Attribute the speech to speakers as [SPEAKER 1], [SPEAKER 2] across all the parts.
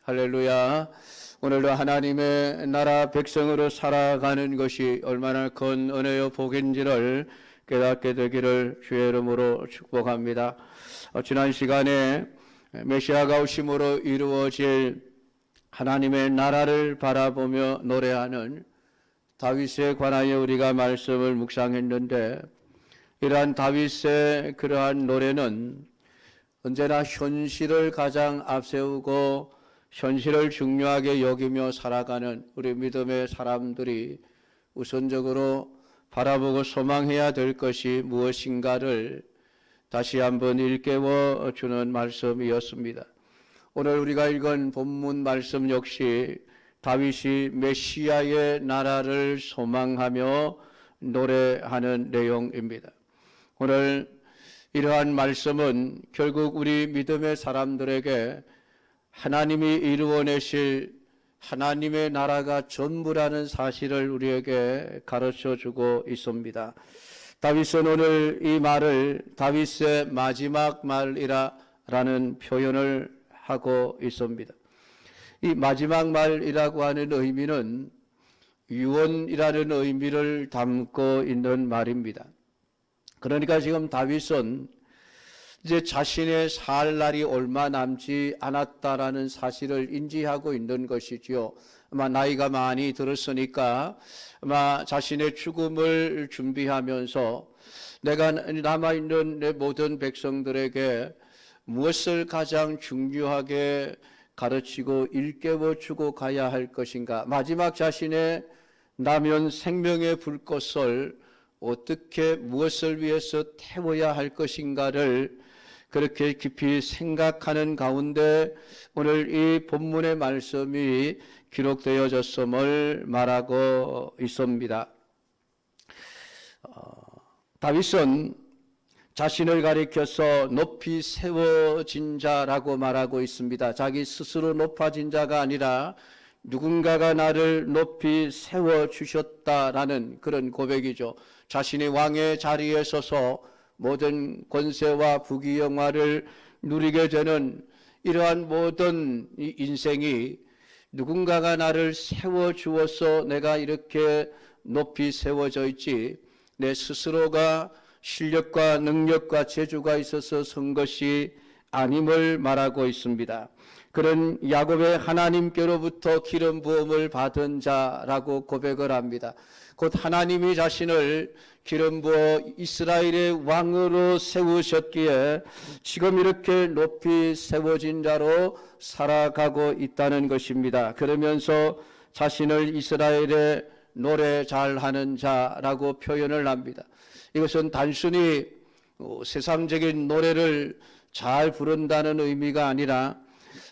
[SPEAKER 1] 할렐루야. 오늘도 하나님의 나라 백성으로 살아가는 것이 얼마나 큰 은혜요 복인지를 깨닫게 되기를 주의 이름으로 축복합니다. 지난 시간에 메시아가 오심으로 이루어질 하나님의 나라를 바라보며 노래하는 다윗에 관하여 우리가 말씀을 묵상했는데, 이러한 다윗의 그러한 노래는 언제나 현실을 가장 앞세우고 현실을 중요하게 여기며 살아가는 우리 믿음의 사람들이 우선적으로 바라보고 소망해야 될 것이 무엇인가를 다시 한번 일깨워 주는 말씀이었습니다. 오늘 우리가 읽은 본문 말씀 역시 다윗이 메시아의 나라를 소망하며 노래하는 내용입니다. 오늘 이러한 말씀은 결국 우리 믿음의 사람들에게 하나님이 이루어내실 하나님의 나라가 전부라는 사실을 우리에게 가르쳐주고 있습니다. 다윗은 오늘 이 말을 다윗의 마지막 말이라는 표현을 하고 있습니다. 이 마지막 말이라고 하는 의미는 유언이라는 의미를 담고 있는 말입니다. 그러니까 지금 다윗은 이제 자신의 살 날이 얼마 남지 않았다라는 사실을 인지하고 있는 것이지요. 아마 나이가 많이 들었으니까 아마 자신의 죽음을 준비하면서 내가 남아있는 내 모든 백성들에게 무엇을 가장 중요하게 가르치고 일깨워주고 가야 할 것인가, 마지막 자신의 남은 생명의 불꽃을 어떻게 무엇을 위해서 태워야 할 것인가를 그렇게 깊이 생각하는 가운데 오늘 이 본문의 말씀이 기록되어졌음을 말하고 있습니다. 다윗은 자신을 가리켜서 높이 세워진 자라고 말하고 있습니다. 자기 스스로 높아진 자가 아니라 누군가가 나를 높이 세워주셨다라는 그런 고백이죠. 자신이 왕의 자리에 서서 모든 권세와 부귀영화를 누리게 되는 이러한 모든 이 인생이 누군가가 나를 세워주어서 내가 이렇게 높이 세워져 있지, 내 스스로가 실력과 능력과 재주가 있어서 선 것이 아님을 말하고 있습니다. 그런 야곱의 하나님께로부터 기름 부음을 받은 자라고 고백을 합니다. 곧 하나님이 자신을 기름 부어 이스라엘의 왕으로 세우셨기에 지금 이렇게 높이 세워진 자로 살아가고 있다는 것입니다. 그러면서 자신을 이스라엘의 노래 잘하는 자라고 표현을 합니다. 이것은 단순히 세상적인 노래를 잘 부른다는 의미가 아니라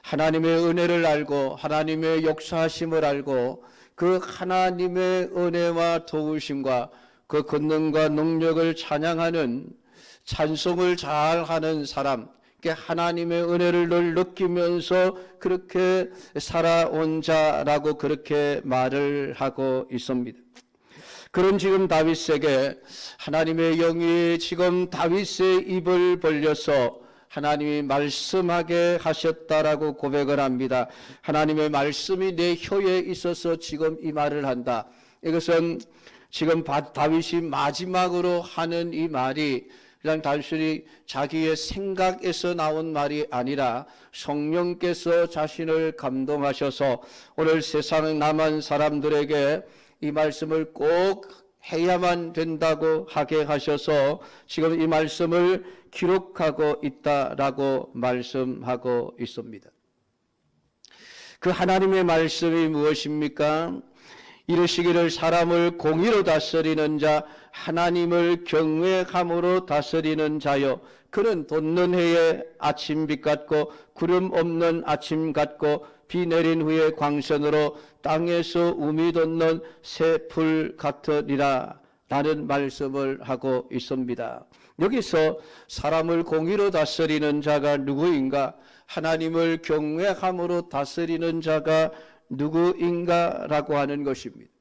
[SPEAKER 1] 하나님의 은혜를 알고 하나님의 역사하심을 알고 그 하나님의 은혜와 도우심과 그 권능과 능력을 찬양하는 찬송을 잘하는 사람, 하나님의 은혜를 늘 느끼면서 그렇게 살아온 자라고 그렇게 말을 하고 있습니다. 그런 지금 다윗에게 하나님의 영이 지금 다윗의 입을 벌려서 하나님이 말씀하게 하셨다라고 고백을 합니다. 하나님의 말씀이 내 혀에 있어서 지금 이 말을 한다. 이것은 지금 다윗이 마지막으로 하는 이 말이 그냥 단순히 자기의 생각에서 나온 말이 아니라 성령께서 자신을 감동하셔서 오늘 세상 남은 사람들에게 이 말씀을 꼭 해야만 된다고 하게 하셔서 지금 이 말씀을 기록하고 있다라고 말씀하고 있습니다. 그 하나님의 말씀이 무엇입니까? 이르시기를 사람을 공의로 다스리는 자, 하나님을 경외함으로 다스리는 자여, 그는 돋는 해의 아침빛 같고 구름 없는 아침 같고 비 내린 후에 광선으로 땅에서 우미 돋는 새 풀 같으리라 라는 말씀을 하고 있습니다. 여기서 사람을 공의로 다스리는 자가 누구인가, 하나님을 경외함으로 다스리는 자가 누구인가라고 하는 것입니다.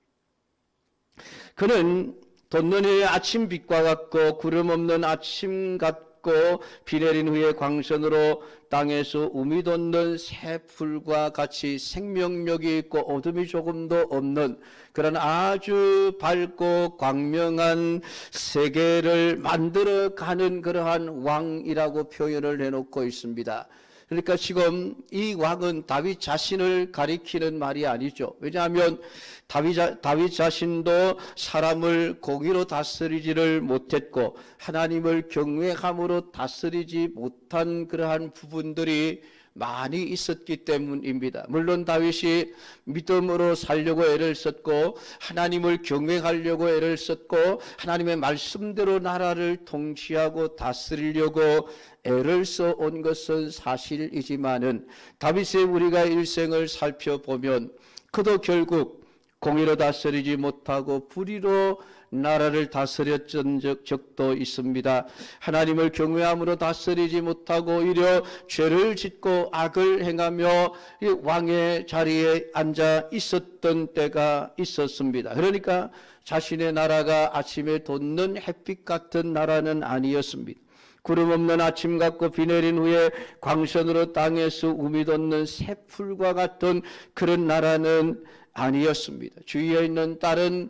[SPEAKER 1] 그는 돋는 해의 아침빛과 같고 구름 없는 아침 같고 비 내린 후에 광선으로 땅에서 우미 돋는 새 풀과 같이 생명력이 있고 어둠이 조금도 없는 그런 아주 밝고 광명한 세계를 만들어가는 그러한 왕이라고 표현을 해놓고 있습니다. 그러니까 지금 이 왕은 다윗 자신을 가리키는 말이 아니죠. 왜냐하면 다윗 자신도 사람을 공의로 다스리지를 못했고 하나님을 경외함으로 다스리지 못한 그러한 부분들이 많이 있었기 때문입니다. 물론 다윗이 믿음으로 살려고 애를 썼고 하나님을 경외하려고 애를 썼고 하나님의 말씀대로 나라를 통치하고 다스리려고 애를 써온 것은 사실이지만은 다윗의 우리가 일생을 살펴보면 그도 결국 공의로 다스리지 못하고 불의로 나라를 다스렸던 적도 있습니다. 하나님을 경외함으로 다스리지 못하고 오히려 죄를 짓고 악을 행하며 왕의 자리에 앉아 있었던 때가 있었습니다. 그러니까 자신의 나라가 아침에 돋는 햇빛 같은 나라는 아니었습니다. 구름 없는 아침 같고 비 내린 후에 광선으로 땅에서 우미 돋는 새 풀과 같은 그런 나라는 아니었습니다. 주위에 있는 다른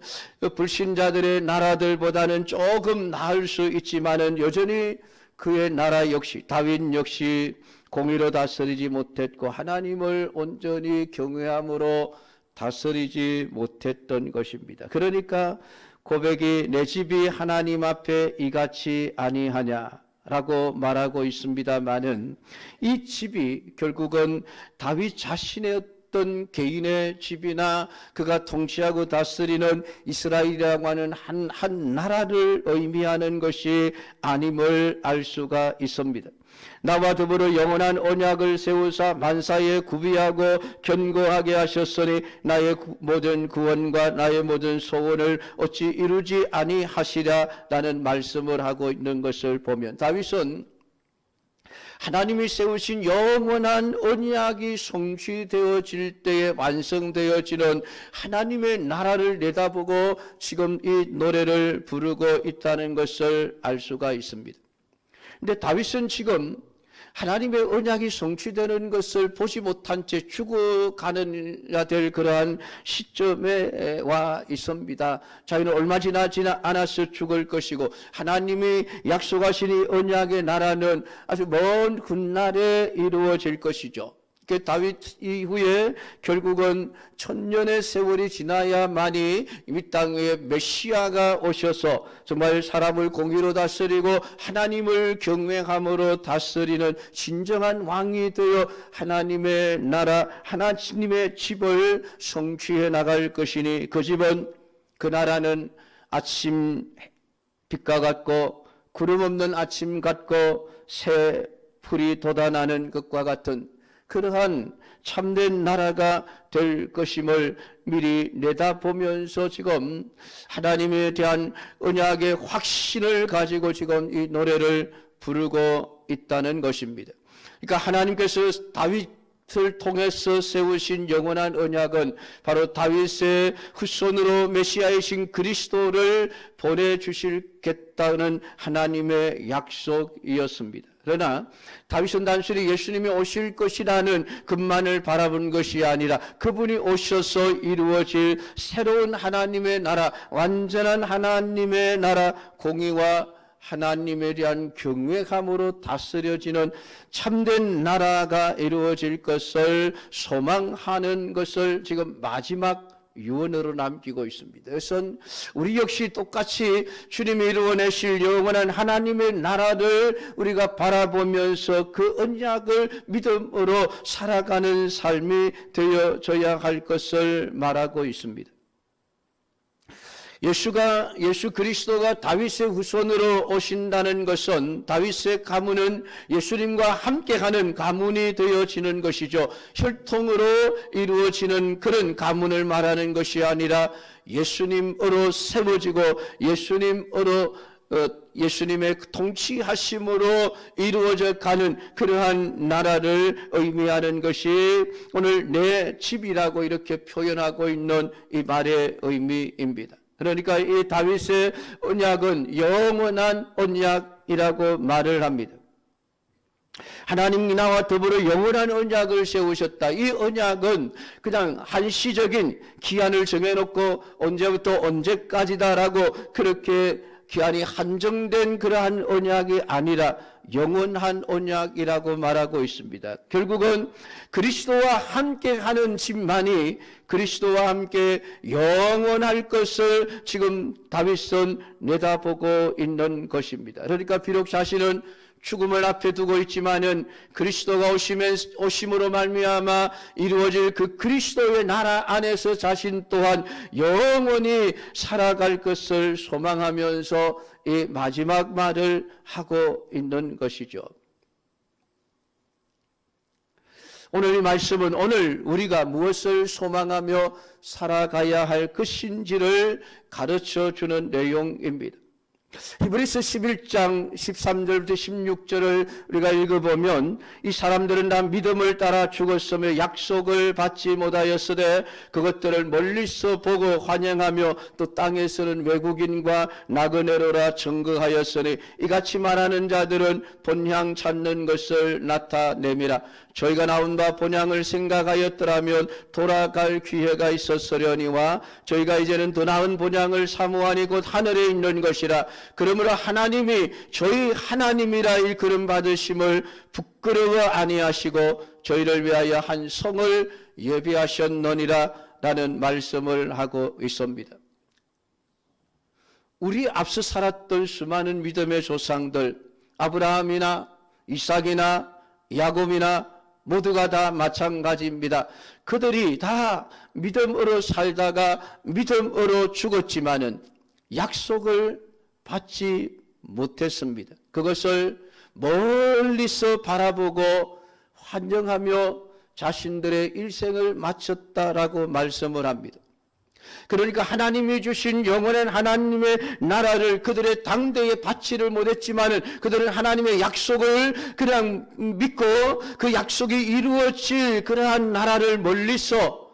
[SPEAKER 1] 불신자들의 나라들보다는 조금 나을 수 있지만은 여전히 그의 나라 역시 다윗 역시 공의로 다스리지 못했고 하나님을 온전히 경외함으로 다스리지 못했던 것입니다. 그러니까 고백이 내 집이 하나님 앞에 이같이 아니하냐라고 말하고 있습니다마는 이 집이 결국은 다윗 자신의 어떤 개인의 집이나 그가 통치하고 다스리는 이스라엘이라고 하는 한 나라를 의미하는 것이 아님을 알 수가 있습니다. 나와 더불어 영원한 언약을 세우사 만사에 구비하고 견고하게 하셨으니 나의 모든 구원과 나의 모든 소원을 어찌 이루지 아니하시랴 라는 말씀을 하고 있는 것을 보면 다윗은 하나님이 세우신 영원한 언약이 성취되어질 때에 완성되어지는 하나님의 나라를 내다보고 지금 이 노래를 부르고 있다는 것을 알 수가 있습니다. 그런데 다윗은 지금 하나님의 언약이 성취되는 것을 보지 못한 채 죽어가느냐 될 그러한 시점에 와 있습니다. 자기는 얼마 지나지 않아서 죽을 것이고 하나님이 약속하신 이 언약의 나라는 아주 먼 훗날에 이루어질 것이죠. 다윗 이후에 결국은 1000년의 세월이 지나야만이 이 땅에 메시아가 오셔서 정말 사람을 공의로 다스리고 하나님을 경외함으로 다스리는 진정한 왕이 되어 하나님의 나라 하나님의 집을 성취해 나갈 것이니 그 집은 그 나라는 아침 빛과 같고 구름 없는 아침 같고 새 풀이 돋아나는 것과 같은 그러한 참된 나라가 될 것임을 미리 내다보면서 지금 하나님에 대한 언약의 확신을 가지고 지금 이 노래를 부르고 있다는 것입니다. 그러니까 하나님께서 다윗을 통해서 세우신 영원한 언약은 바로 다윗의 후손으로 메시아이신 그리스도를 보내주시겠다는 하나님의 약속이었습니다. 그러나 다윗은 단순히 예수님이 오실 것이라는 것만을 바라본 것이 아니라 그분이 오셔서 이루어질 새로운 하나님의 나라, 완전한 하나님의 나라, 공의와 하나님에 대한 경외감으로 다스려지는 참된 나라가 이루어질 것을 소망하는 것을 지금 마지막 유언으로 남기고 있습니다. 그래서 우리 역시 똑같이 주님이 이루어내실 영원한 하나님의 나라를 우리가 바라보면서 그 언약을 믿음으로 살아가는 삶이 되어져야 할 것을 말하고 있습니다. 예수 그리스도가 다윗의 후손으로 오신다는 것은 다윗의 가문은 예수님과 함께하는 가문이 되어지는 것이죠. 혈통으로 이루어지는 그런 가문을 말하는 것이 아니라 예수님으로 세워지고 예수님의 통치하심으로 이루어져 가는 그러한 나라를 의미하는 것이 오늘 내 집이라고 이렇게 표현하고 있는 이 말의 의미입니다. 그러니까 이 다윗의 언약은 영원한 언약 언약이라고 말을 합니다. 하나님이 나와 더불어 영원한 언약을 세우셨다. 이 언약은 그냥 한시적인 기한을 정해놓고 언제부터 언제까지다라고 그렇게 기한이 한정된 그러한 언약이 아니라 영원한 언약이라고 말하고 있습니다. 결국은 그리스도와 함께 하는 집만이 그리스도와 함께 영원할 것을 지금 다윗은 내다보고 있는 것입니다. 그러니까 비록 자신은 죽음을 앞에 두고 있지만은 그리스도가 오심으로 말미암아 이루어질 그 그리스도의 나라 안에서 자신 또한 영원히 살아갈 것을 소망하면서 이 마지막 말을 하고 있는 것이죠. 오늘 이 말씀은 오늘 우리가 무엇을 소망하며 살아가야 할 것인지를 가르쳐 주는 내용입니다. 히브리서 11장 13절부터 16절을 우리가 읽어보면 이 사람들은 다 믿음을 따라 죽었으며 약속을 받지 못하였으되 그것들을 멀리서 보고 환영하며 또 땅에서는 외국인과 나그네로라 증거하였으니 이같이 말하는 자들은 본향 찾는 것을 나타내미라. 저희가 나온 바 본향을 생각하였더라면 돌아갈 기회가 있었으려니와 저희가 이제는 더 나은 본향을 사모하니 곧 하늘에 있는 것이라. 그러므로 하나님이 저희 하나님이라 일컬음 받으심을 부끄러워 아니하시고 저희를 위하여 한 성을 예비하셨느니라 라는 말씀을 하고 있습니다. 우리 앞서 살았던 수많은 믿음의 조상들 아브라함이나 이삭이나 야곱이나 모두가 다 마찬가지입니다. 그들이 다 믿음으로 살다가 믿음으로 죽었지만은 약속을 받지 못했습니다. 그것을 멀리서 바라보고 환영하며 자신들의 일생을 마쳤다라고 말씀을 합니다. 그러니까 하나님이 주신 영원한 하나님의 나라를 그들의 당대에 받지를 못했지만은 그들은 하나님의 약속을 그냥 믿고 그 약속이 이루어질 그러한 나라를 멀리서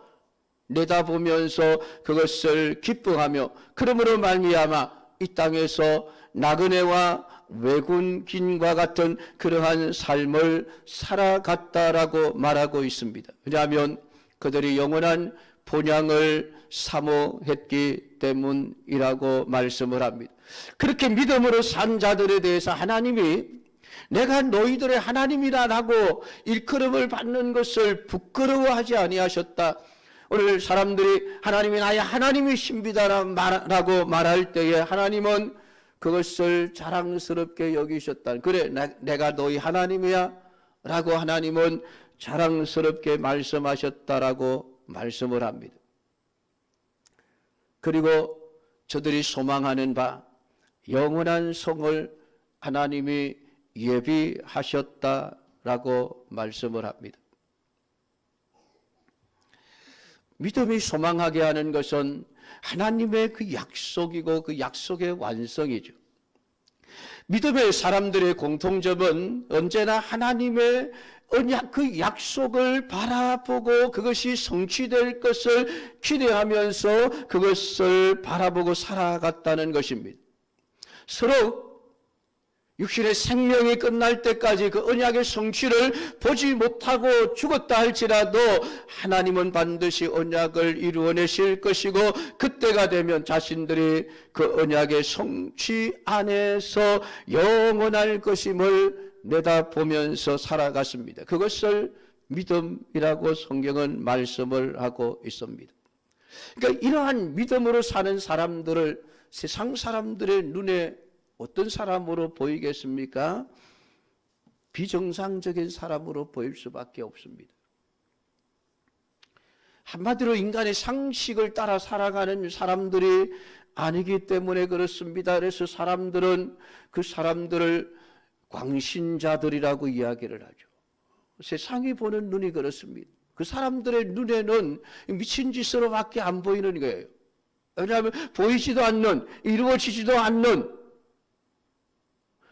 [SPEAKER 1] 내다보면서 그것을 기뻐하며 그러므로 말미암아 이 땅에서 나그네와 외국인과 같은 그러한 삶을 살아갔다라고 말하고 있습니다. 왜냐하면 그들이 영원한 본향을 사모했기 때문이라고 말씀을 합니다. 그렇게 믿음으로 산 자들에 대해서 하나님이 내가 너희들의 하나님이라고 일컬음을 받는 것을 부끄러워하지 아니하셨다. 오늘 사람들이 하나님이 나의 하나님이십니다라고 말할 때에 하나님은 그것을 자랑스럽게 여기셨다. 그래 내가 너희 하나님이야 라고 하나님은 자랑스럽게 말씀하셨다라고 말씀을 합니다. 그리고 저들이 소망하는 바 영원한 성을 하나님이 예비하셨다라고 말씀을 합니다. 믿음이 소망하게 하는 것은 하나님의 그 약속이고 그 약속의 완성이죠. 믿음의 사람들의 공통점은 언제나 하나님의 언약 그 약속을 바라보고 그것이 성취될 것을 기대하면서 그것을 바라보고 살아갔다는 것입니다. 서로 육신의 생명이 끝날 때까지 그 언약의 성취를 보지 못하고 죽었다 할지라도 하나님은 반드시 언약을 이루어내실 것이고 그때가 되면 자신들이 그 언약의 성취 안에서 영원할 것임을 내다보면서 살아갔습니다. 그것을 믿음이라고 성경은 말씀을 하고 있습니다. 그러니까 이러한 믿음으로 사는 사람들을 세상 사람들의 눈에 어떤 사람으로 보이겠습니까? 비정상적인 사람으로 보일 수밖에 없습니다. 한마디로 인간의 상식을 따라 살아가는 사람들이 아니기 때문에 그렇습니다. 그래서 사람들은 그 사람들을 광신자들이라고 이야기를 하죠. 세상이 보는 눈이 그렇습니다. 그 사람들의 눈에는 미친 짓으로밖에 안 보이는 거예요. 왜냐하면 보이지도 않는, 이루어지지도 않는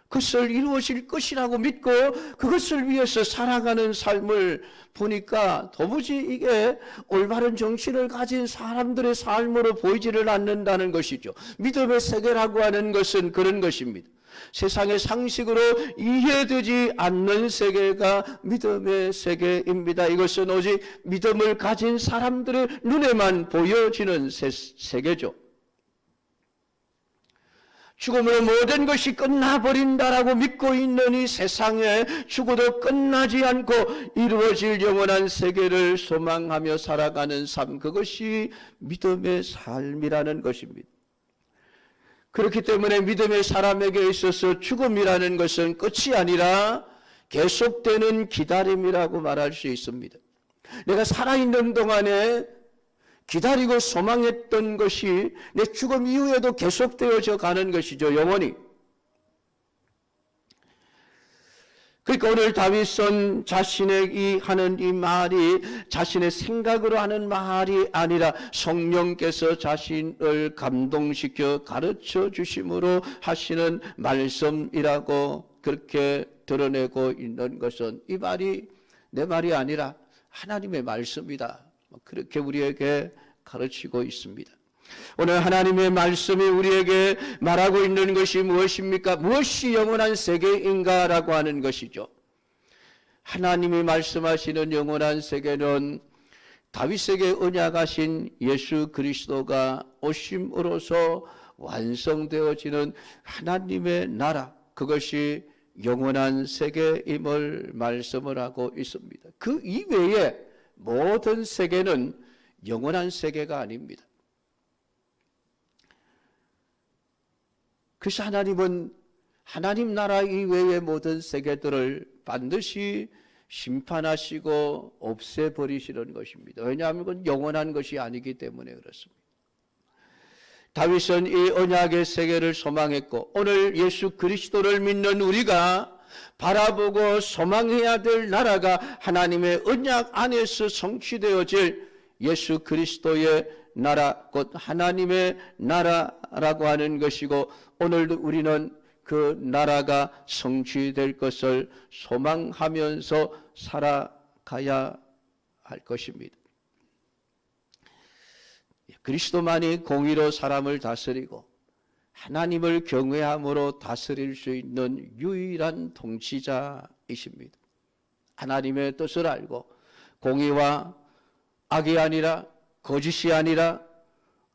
[SPEAKER 1] 그것을 이루어질 것이라고 믿고 그것을 위해서 살아가는 삶을 보니까 도무지 이게 올바른 정신을 가진 사람들의 삶으로 보이지를 않는다는 것이죠. 믿음의 세계라고 하는 것은 그런 것입니다. 세상의 상식으로 이해되지 않는 세계가 믿음의 세계입니다. 이것은 오직 믿음을 가진 사람들의 눈에만 보여지는 세계죠. 죽음으로 모든 것이 끝나버린다라고 믿고 있는 이 세상에 죽어도 끝나지 않고 이루어질 영원한 세계를 소망하며 살아가는 삶, 그것이 믿음의 삶이라는 것입니다. 그렇기 때문에 믿음의 사람에게 있어서 죽음이라는 것은 끝이 아니라 계속되는 기다림이라고 말할 수 있습니다. 내가 살아있는 동안에 기다리고 소망했던 것이 내 죽음 이후에도 계속되어져 가는 것이죠. 영원히. 그러니까 오늘 다윗은 자신의 하는 이 말이 자신의 생각으로 하는 말이 아니라 성령께서 자신을 감동시켜 가르쳐 주심으로 하시는 말씀이라고 그렇게 드러내고 있는 것은 이 말이 내 말이 아니라 하나님의 말씀이다. 그렇게 우리에게 가르치고 있습니다. 오늘 하나님의 말씀이 우리에게 말하고 있는 것이 무엇입니까? 무엇이 영원한 세계인가라고 하는 것이죠. 하나님이 말씀하시는 영원한 세계는 다윗에게 언약하신 예수 그리스도가 오심으로써 완성되어지는 하나님의 나라, 그것이 영원한 세계임을 말씀을 하고 있습니다. 그 이외에 모든 세계는 영원한 세계가 아닙니다. 그래서 하나님은 하나님 나라 이외의 모든 세계들을 반드시 심판하시고 없애버리시는 것입니다. 왜냐하면 그건 영원한 것이 아니기 때문에 그렇습니다. 다윗은 이 언약의 세계를 소망했고 오늘 예수 그리스도를 믿는 우리가 바라보고 소망해야 될 나라가 하나님의 언약 안에서 성취되어질 예수 그리스도의 나라, 곧 하나님의 나라라고 하는 것이고 오늘도 우리는 그 나라가 성취될 것을 소망하면서 살아가야 할 것입니다. 그리스도만이 공의로 사람을 다스리고 하나님을 경외함으로 다스릴 수 있는 유일한 통치자이십니다. 하나님의 뜻을 알고 공의와 악이 아니라 거짓이 아니라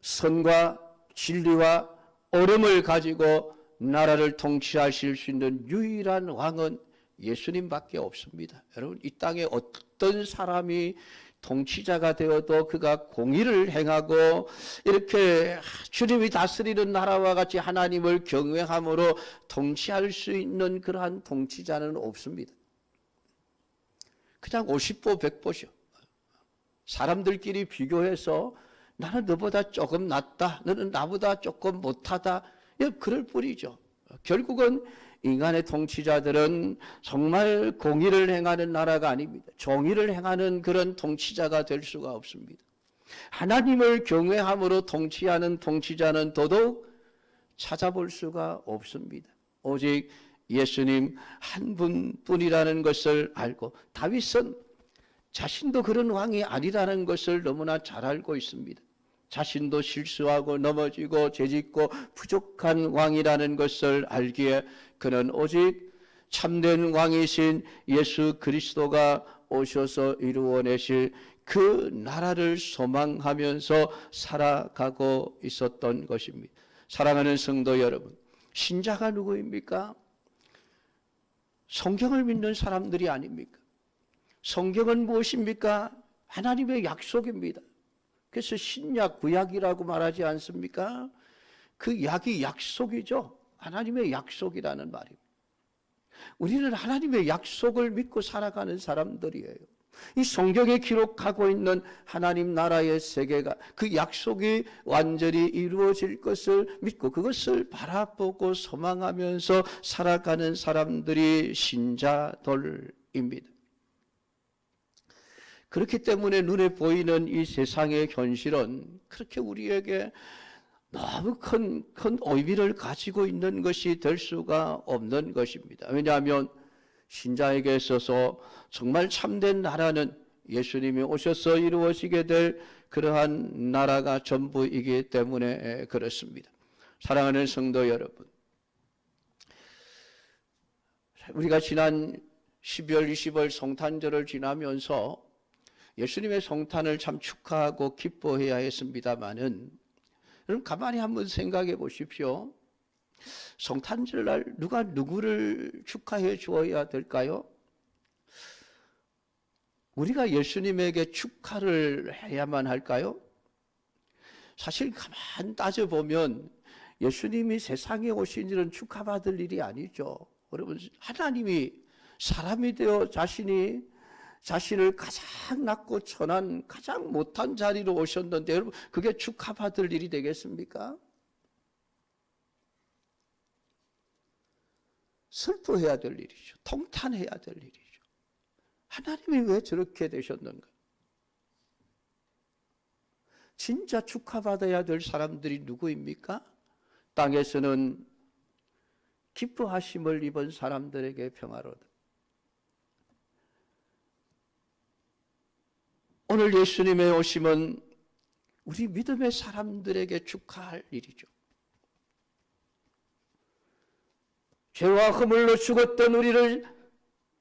[SPEAKER 1] 선과 진리와 옳음을 가지고 나라를 통치하실 수 있는 유일한 왕은 예수님밖에 없습니다. 여러분, 이 땅에 어떤 사람이 통치자가 되어도 그가 공의를 행하고 이렇게 주님이 다스리는 나라와 같이 하나님을 경외함으로 통치할 수 있는 그러한 통치자는 없습니다. 그냥 50보 100보죠. 사람들끼리 비교해서 나는 너보다 조금 낫다, 너는 나보다 조금 못하다, 그럴 뿐이죠. 결국은 인간의 통치자들은 정말 공의를 행하는 나라가 아닙니다. 정의를 행하는 그런 통치자가 될 수가 없습니다. 하나님을 경외함으로 통치하는 통치자는 더더욱 찾아볼 수가 없습니다. 오직 예수님 한 분뿐이라는 것을 알고 다윗은 자신도 그런 왕이 아니라는 것을 너무나 잘 알고 있습니다. 자신도 실수하고 넘어지고 죄짓고 부족한 왕이라는 것을 알기에 그는 오직 참된 왕이신 예수 그리스도가 오셔서 이루어내실 그 나라를 소망하면서 살아가고 있었던 것입니다. 사랑하는 성도 여러분, 신자가 누구입니까? 성경을 믿는 사람들이 아닙니까? 성경은 무엇입니까? 하나님의 약속입니다. 그래서 신약, 구약이라고 말하지 않습니까? 그 약이 약속이죠. 하나님의 약속이라는 말입니다. 우리는 하나님의 약속을 믿고 살아가는 사람들이에요. 이 성경에 기록하고 있는 하나님 나라의 세계가 그 약속이 완전히 이루어질 것을 믿고 그것을 바라보고 소망하면서 살아가는 사람들이 신자들입니다. 그렇기 때문에 눈에 보이는 이 세상의 현실은 그렇게 우리에게 너무 큰 의미를 가지고 있는 것이 될 수가 없는 것입니다. 왜냐하면 신자에게 있어서 정말 참된 나라는 예수님이 오셔서 이루어지게 될 그러한 나라가 전부이기 때문에 그렇습니다. 사랑하는 성도 여러분, 우리가 지난 12월 20일 성탄절을 지나면서 예수님의 성탄을 참 축하하고 기뻐해야 했습니다마는, 여러분 가만히 한번 생각해 보십시오. 성탄절날 누가 누구를 축하해 주어야 될까요? 우리가 예수님에게 축하를 해야만 할까요? 사실 가만 따져보면 예수님이 세상에 오신 일은 축하받을 일이 아니죠. 여러분, 하나님이 사람이 되어 자신을 가장 낮고 천한 가장 못한 자리로 오셨는데, 여러분 그게 축하받을 일이 되겠습니까? 슬퍼해야 될 일이죠. 통탄해야 될 일이죠. 하나님이 왜 저렇게 되셨는가? 진짜 축하받아야 될 사람들이 누구입니까? 땅에서는 기뻐하심을 입은 사람들에게 평화로다. 오늘 예수님의 오심은 우리 믿음의 사람들에게 축하할 일이죠. 죄와 허물로 죽었던 우리를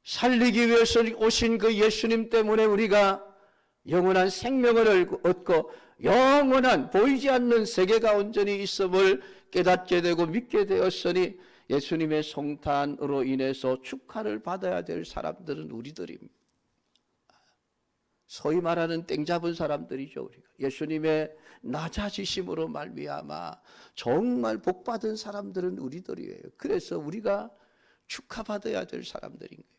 [SPEAKER 1] 살리기 위해서 오신 그 예수님 때문에 우리가 영원한 생명을 얻고 영원한 보이지 않는 세계가 온전히 있음을 깨닫게 되고 믿게 되었으니, 예수님의 성탄으로 인해서 축하를 받아야 될 사람들은 우리들입니다. 소위 말하는 땡 잡은 사람들이죠. 우리가 예수님의 낮아지심으로 말미암아 정말 복받은 사람들은 우리들이에요. 그래서 우리가 축하받아야 될 사람들인 거예요.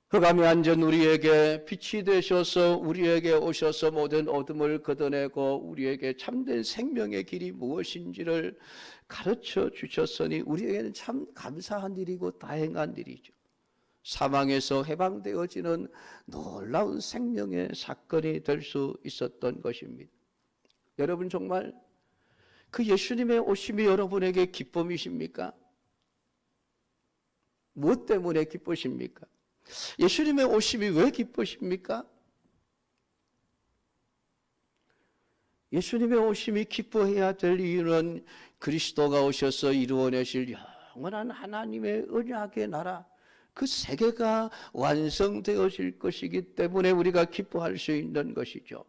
[SPEAKER 1] 흑암이 앉은 우리에게 빛이 되셔서 우리에게 오셔서 모든 어둠을 걷어내고 우리에게 참된 생명의 길이 무엇인지를 가르쳐 주셨으니 우리에게는 참 감사한 일이고 다행한 일이죠. 사망에서 해방되어지는 놀라운 생명의 사건이 될 수 있었던 것입니다. 여러분 정말 그 예수님의 오심이 여러분에게 기쁨이십니까? 무엇 때문에 기쁘십니까? 예수님의 오심이 왜 기쁘십니까? 예수님의 오심이 기뻐해야 될 이유는 그리스도가 오셔서 이루어내실 영원한 하나님의 언약의 나라, 그 세계가 완성되어질 것이기 때문에 우리가 기뻐할 수 있는 것이죠.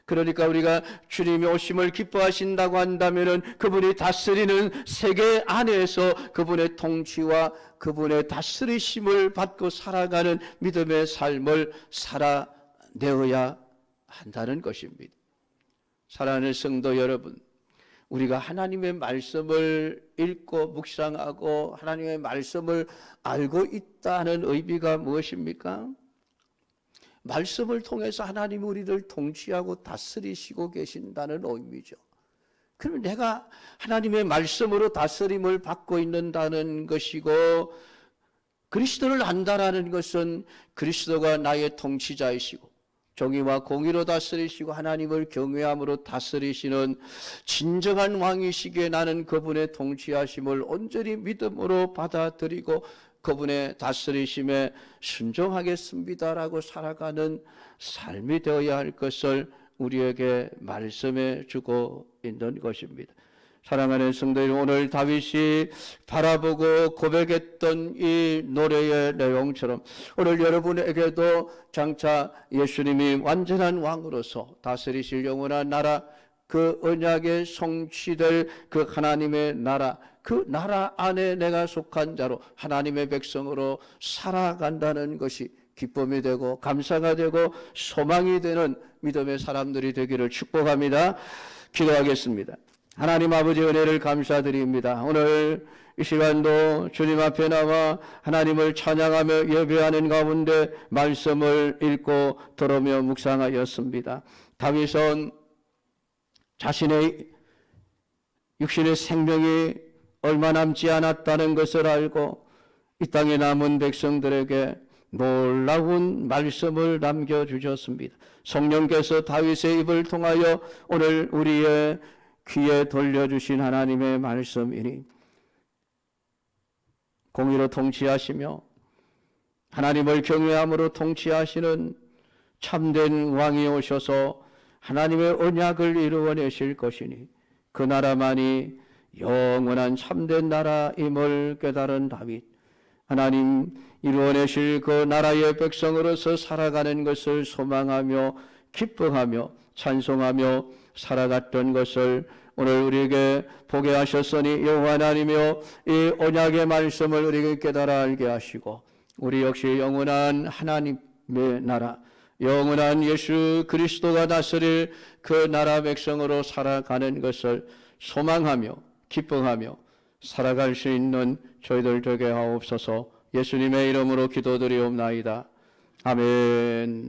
[SPEAKER 1] 그러니까 우리가 주님의 오심을 기뻐하신다고 한다면 그분이 다스리는 세계 안에서 그분의 통치와 그분의 다스리심을 받고 살아가는 믿음의 삶을 살아내어야 한다는 것입니다. 사랑하는 성도 여러분, 우리가 하나님의 말씀을 읽고 묵상하고 하나님의 말씀을 알고 있다는 의미가 무엇입니까? 말씀을 통해서 하나님이 우리를 통치하고 다스리시고 계신다는 의미죠. 그러면 내가 하나님의 말씀으로 다스림을 받고 있는다는 것이고, 그리스도를 안다라는 것은 그리스도가 나의 통치자이시고 정의와 공의로 다스리시고 하나님을 경외함으로 다스리시는 진정한 왕이시기에 나는 그분의 통치하심을 온전히 믿음으로 받아들이고 그분의 다스리심에 순종하겠습니다라고 살아가는 삶이 되어야 할 것을 우리에게 말씀해 주고 있는 것입니다. 사랑하는 성도 여러분, 오늘 다윗이 바라보고 고백했던 이 노래의 내용처럼 오늘 여러분에게도 장차 예수님이 완전한 왕으로서 다스리실 영원한 나라, 그 언약에 성취될 그 하나님의 나라, 그 나라 안에 내가 속한 자로 하나님의 백성으로 살아간다는 것이 기쁨이 되고 감사가 되고 소망이 되는 믿음의 사람들이 되기를 축복합니다. 기도하겠습니다. 하나님 아버지 은혜를 감사드립니다. 오늘 이 시간도 주님 앞에 나와 하나님을 찬양하며 예배하는 가운데 말씀을 읽고 들으며 묵상하였습니다. 다윗은 자신의 육신의 생명이 얼마 남지 않았다는 것을 알고 이 땅에 남은 백성들에게 놀라운 말씀을 남겨주셨습니다. 성령께서 다윗의 입을 통하여 오늘 우리의 귀에 돌려주신 하나님의 말씀이니 공의로 통치하시며 하나님을 경외함으로 통치하시는 참된 왕이 오셔서 하나님의 언약을 이루어내실 것이니 그 나라만이 영원한 참된 나라임을 깨달은 다윗, 하나님 이루어내실 그 나라의 백성으로서 살아가는 것을 소망하며 기뻐하며 찬송하며 살아갔던 것을 오늘 우리에게 보게 하셨으니 여호와 하나님이여 이 언약의 말씀을 우리에게 깨달아 알게 하시고 우리 역시 영원한 하나님의 나라, 영원한 예수 그리스도가 다스릴 그 나라 백성으로 살아가는 것을 소망하며 기뻐하며 살아갈 수 있는 저희들 되게 하옵소서. 예수님의 이름으로 기도드리옵나이다. 아멘.